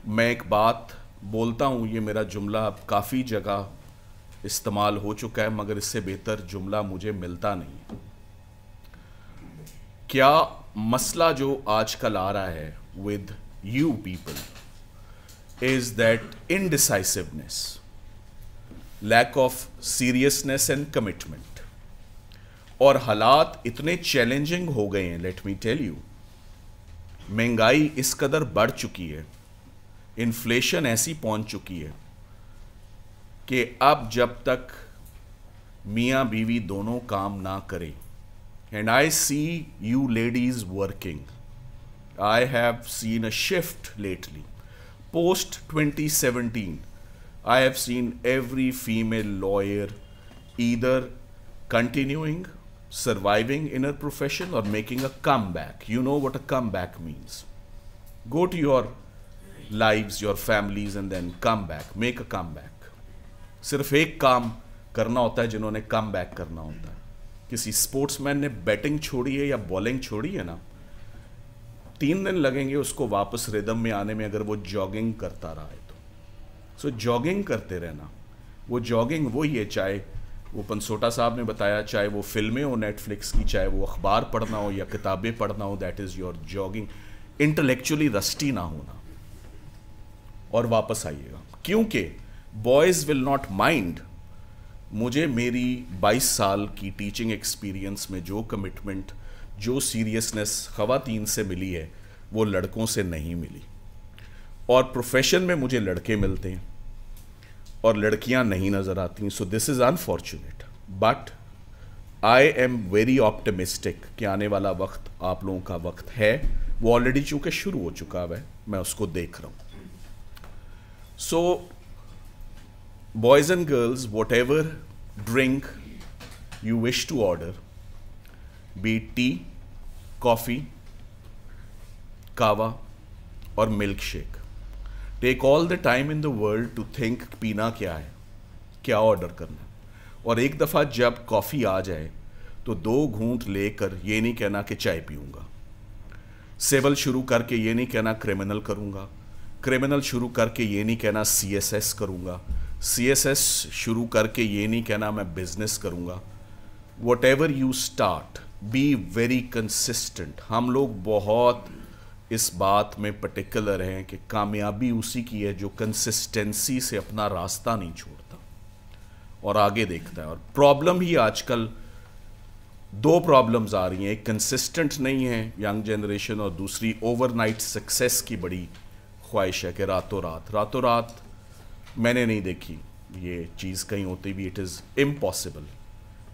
मैं एक बात बोलता हूँ, ये मेरा जुमला अब काफ़ी जगह इस्तेमाल हो चुका है, मगर इससे बेहतर जुमला मुझे मिलता नहीं है। क्या मसला जो आजकल आ रहा है with you people is that indecisiveness, lack of seriousness and commitment. और हालात इतने चैलेंजिंग हो गए हैं, लेट मी टेल यू। महंगाई इस कदर बढ़ चुकी है, इन्फ्लेशन ऐसी पहुंच चुकी है कि अब जब तक मियाँ बीवी दोनों काम ना करें, and I see you ladies working, I have seen a shift lately post 2017. I have seen every female lawyer either continuing, surviving in her profession, or making a comeback. You know what a comeback means. Go to your lives, your families, and then come back. Make a comeback. सिर्फ एक काम करना होता है जिन्होंने come back करना होता है। किसी स्पोर्ट्समैन ने बैटिंग छोड़ी है या बॉलिंग छोड़ी है ना, 3 दिन लगेंगे उसको वापस रिदम में आने में, अगर वो जॉगिंग करता रहा है तो। सो जॉगिंग करते रहना, वो जॉगिंग वही है, चाहे वो पंसोटा साहब ने बताया, चाहे वो फिल्में हो नेटफ्लिक्स की, चाहे वो अखबार पढ़ना हो या किताबें पढ़ना हो, that is your jogging. Intellectually rusty ना होना और वापस आइएगा, क्योंकि बॉयज़ विल नॉट माइंड। मुझे मेरी 22 साल की टीचिंग एक्सपीरियंस में जो कमिटमेंट, जो सीरियसनेस ख़वातीन से मिली है, वो लड़कों से नहीं मिली। और प्रोफेशन में मुझे लड़के मिलते हैं और लड़कियां नहीं नज़र आती। So this is unfortunate, but I am very optimistic कि आने वाला वक्त आप लोगों का वक्त है। वो ऑलरेडी चूँकि शुरू हो चुका है, मैं उसको देख रहा हूँ। So boys and girls, whatever drink you wish to order, be it tea, coffee, kava or milkshake, take all the time in the world to think पीना क्या है, क्या ऑर्डर करना है। और एक दफ़ा जब कॉफ़ी आ जाए तो 2 घूंट लेकर ये नहीं कहना कि चाय पीऊँगा। सिविल शुरू करके ये नहीं कहना क्रिमिनल करूँगा। क्रिमिनल शुरू करके ये नहीं कहना CSS करूँगा। CSS शुरू करके ये नहीं कहना मैं बिजनेस करूँगा। Whatever you start, be very consistent. हम लोग बहुत इस बात में पर्टिकुलर हैं कि कामयाबी उसी की है जो कंसिस्टेंसी से अपना रास्ता नहीं छोड़ता और आगे देखता है। और प्रॉब्लम ही आजकल 2 प्रॉब्लम्स आ रही हैं, एक कंसिस्टेंट नहीं है यंग जनरेशन, और दूसरी ओवरनाइट सक्सेस की बड़ी ख्वाहिश है कि रातों रात मैंने नहीं देखी ये चीज़ कहीं होती भी। It is impossible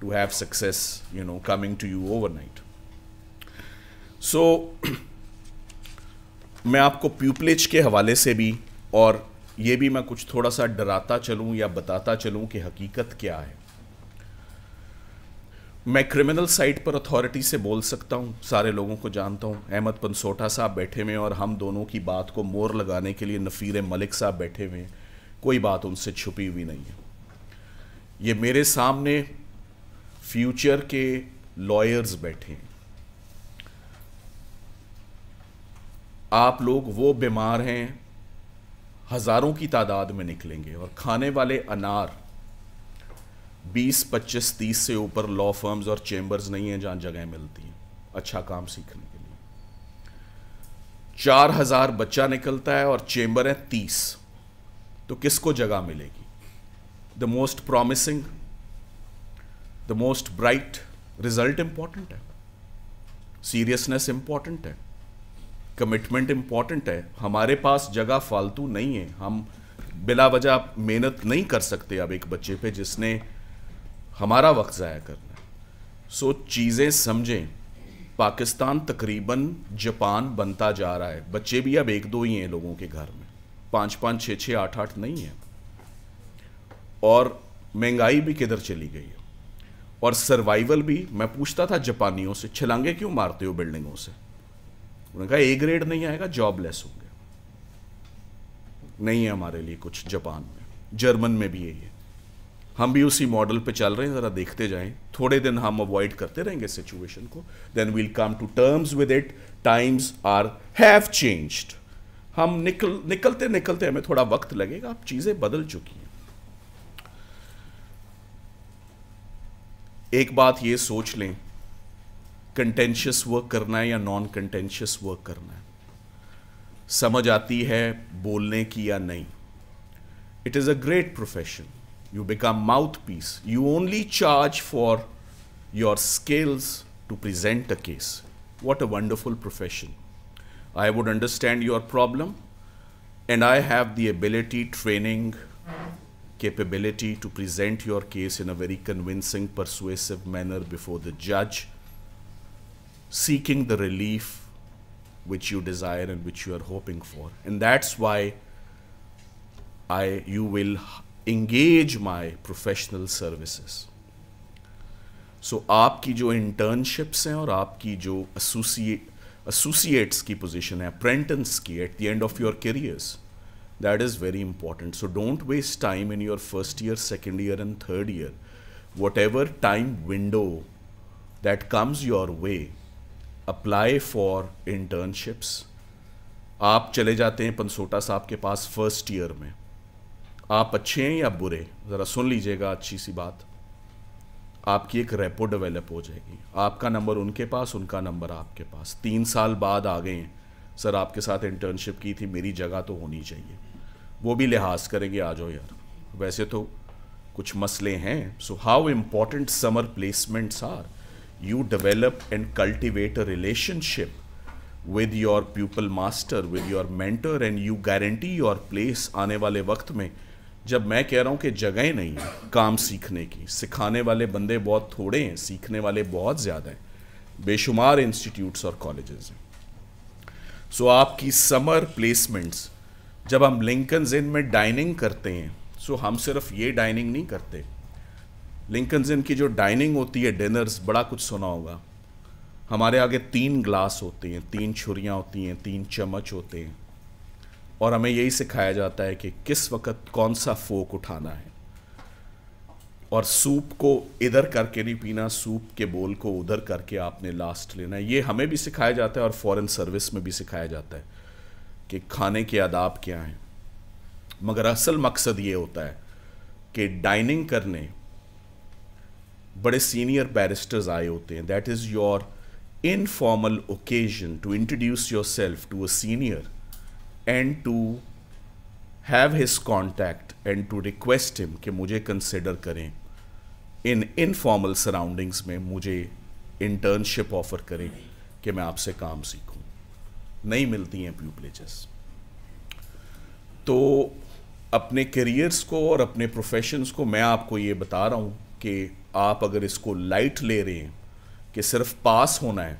to have success, coming to you overnight. So मैं आपको प्यूपलेज के हवाले से भी, और ये भी मैं कुछ थोड़ा सा डराता चलूँ या बताता चलूँ कि हकीकत क्या है। मैं क्रिमिनल साइड पर अथॉरिटी से बोल सकता हूँ, सारे लोगों को जानता हूँ। अहमद पंसोटा साहब बैठे हुए हैं और हम दोनों की बात को मोर लगाने के लिए नफ़ीर मलिक साहब बैठे हुए हैं। कोई बात उनसे छुपी हुई नहीं है। ये मेरे सामने फ्यूचर के लॉयर्स बैठे हैं। आप लोग वो बीमार हैं, हज़ारों की तादाद में निकलेंगे, और खाने वाले अनार 20, 25, 30 से ऊपर लॉ फर्म्स और चेंबर्स नहीं हैं जहाँ जगह मिलती हैं अच्छा काम सीखने के लिए। 4000 बच्चा निकलता है और चेंबर है 30, तो किसको जगह मिलेगी? The most promising, the most bright. Result important है, सीरियसनेस इंपॉर्टेंट है, कमिटमेंट इंपॉर्टेंट है। हमारे पास जगह फालतू नहीं है, हम बिला वजह मेहनत नहीं कर सकते अब एक बच्चे पे जिसने हमारा वक्त ज़ाया करना है। सो चीज़ें समझें। पाकिस्तान तकरीबन जापान बनता जा रहा है। बच्चे भी अब 1-2 ही हैं लोगों के घर में, 5-5, 6-6, 8-8 नहीं है। और महंगाई भी किधर चली गई है, और सर्वाइवल भी। मैं पूछता था जापानियों से, छलांगे क्यों मारते हो बिल्डिंगों से? उन्होंने कहा A ग्रेड नहीं आएगा, जॉबलेस होंगे। नहीं है हमारे लिए कुछ जापान में, जर्मन में भी यही है। हम भी उसी मॉडल पे चल रहे हैं, ज़रा देखते जाएं। थोड़े दिन हम अवॉइड करते रहेंगे सिचुएशन को, then we'll come to terms with it. Times have changed. हम निकलते निकलते हमें थोड़ा वक्त लगेगा, अब चीज़ें बदल चुकी हैं। एक बात ये सोच लें, कंटेंशियस वर्क करना है या नॉन कंटेंशियस वर्क करना है, समझ आती है बोलने की या नहीं। It is a great profession, you become mouthpiece, you only charge for your skills to present a case. What a wonderful profession. I would understand your problem and I have the ability, training, capability to present your case in a very convincing, persuasive manner before the judge, seeking the relief which you desire and which you are hoping for. And that's why you will engage my professional services. So आपकी जो internships हैं और आपकी जो associates की position है, apprentice की, at the end of your careers, that is very important. So don't waste time in your first year, second year and third year. Whatever time window that comes your way, apply for internships. आप चले जाते हैं पंसोटा साहब के पास first year में, आप अच्छे हैं या बुरे, ज़रा सुन लीजिएगा अच्छी सी बात, आपकी एक रेपो डेवलप हो जाएगी, आपका नंबर उनके पास, उनका नंबर आपके पास। 3 साल बाद आ गए हैं, सर आपके साथ इंटर्नशिप की थी, मेरी जगह तो होनी चाहिए, वो भी लिहाज करेंगे, आ जाओ यार, वैसे तो कुछ मसले हैं। So how important summer placements are, you develop and cultivate a relationship with your pupil master, with your mentor, and you guarantee your place आने वाले वक्त में। जब मैं कह रहा हूँ कि जगह नहीं है काम सीखने की, सिखाने वाले बंदे बहुत थोड़े हैं, सीखने वाले बहुत ज़्यादा हैं, बेशुमार इंस्टीट्यूट्स और कॉलेजेस हैं। सो आपकी समर प्लेसमेंट्स, जब हम लिंकन्स इन में डाइनिंग करते हैं, सो हम सिर्फ ये डाइनिंग नहीं करते, लिंकन्स इन की जो डाइनिंग होती है, डिनर्स, बड़ा कुछ सुना होगा, हमारे आगे 3 ग्लास होते हैं, 3 छुरियाँ होती हैं, 3 चम्मच होते हैं, और हमें यही सिखाया जाता है कि किस वक्त कौन सा फोक उठाना है, और सूप को इधर करके नहीं पीना, सूप के बोल को उधर करके आपने लास्ट लेना है। ये हमें भी सिखाया जाता है और फॉरेन सर्विस में भी सिखाया जाता है कि खाने के आदाब क्या हैं, मगर असल मकसद ये होता है कि डाइनिंग करने बड़े सीनियर बैरिस्टर्स आए होते हैं, that is your informal occasion to introduce yourself to a senior and to have his contact and to request him कि मुझे consider करें, in informal surroundings में मुझे internship offer करें कि मैं आपसे काम सीखूं। नहीं मिलती हैं privileges। तो अपने careers को और अपने professions को मैं आपको ये बता रहा हूँ कि आप अगर इसको लाइट ले रहे हैं कि सिर्फ पास होना है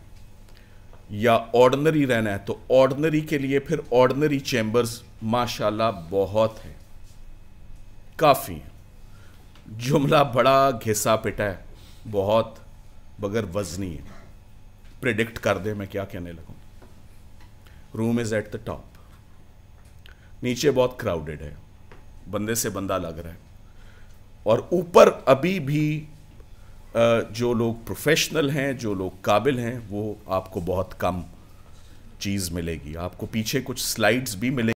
या ऑर्डिनरी रहना है, तो ऑर्डिनरी के लिए फिर ऑर्डिनरी चैम्बर्स माशाल्लाह बहुत हैं, काफ़ी हैं। जुमला बड़ा घिसा पिटा है, बहुत बगैर वजनी है, प्रिडिक्ट कर दे मैं क्या कहने लगूँ। Room is at the top, नीचे बहुत क्राउडेड है, बंदे से बंदा लग रहा है, और ऊपर अभी भी जो लोग प्रोफेशनल हैं, जो लोग काबिल हैं, वो आपको बहुत कम चीज़ मिलेगी। आपको पीछे कुछ स्लाइड्स भी मिलेंगी।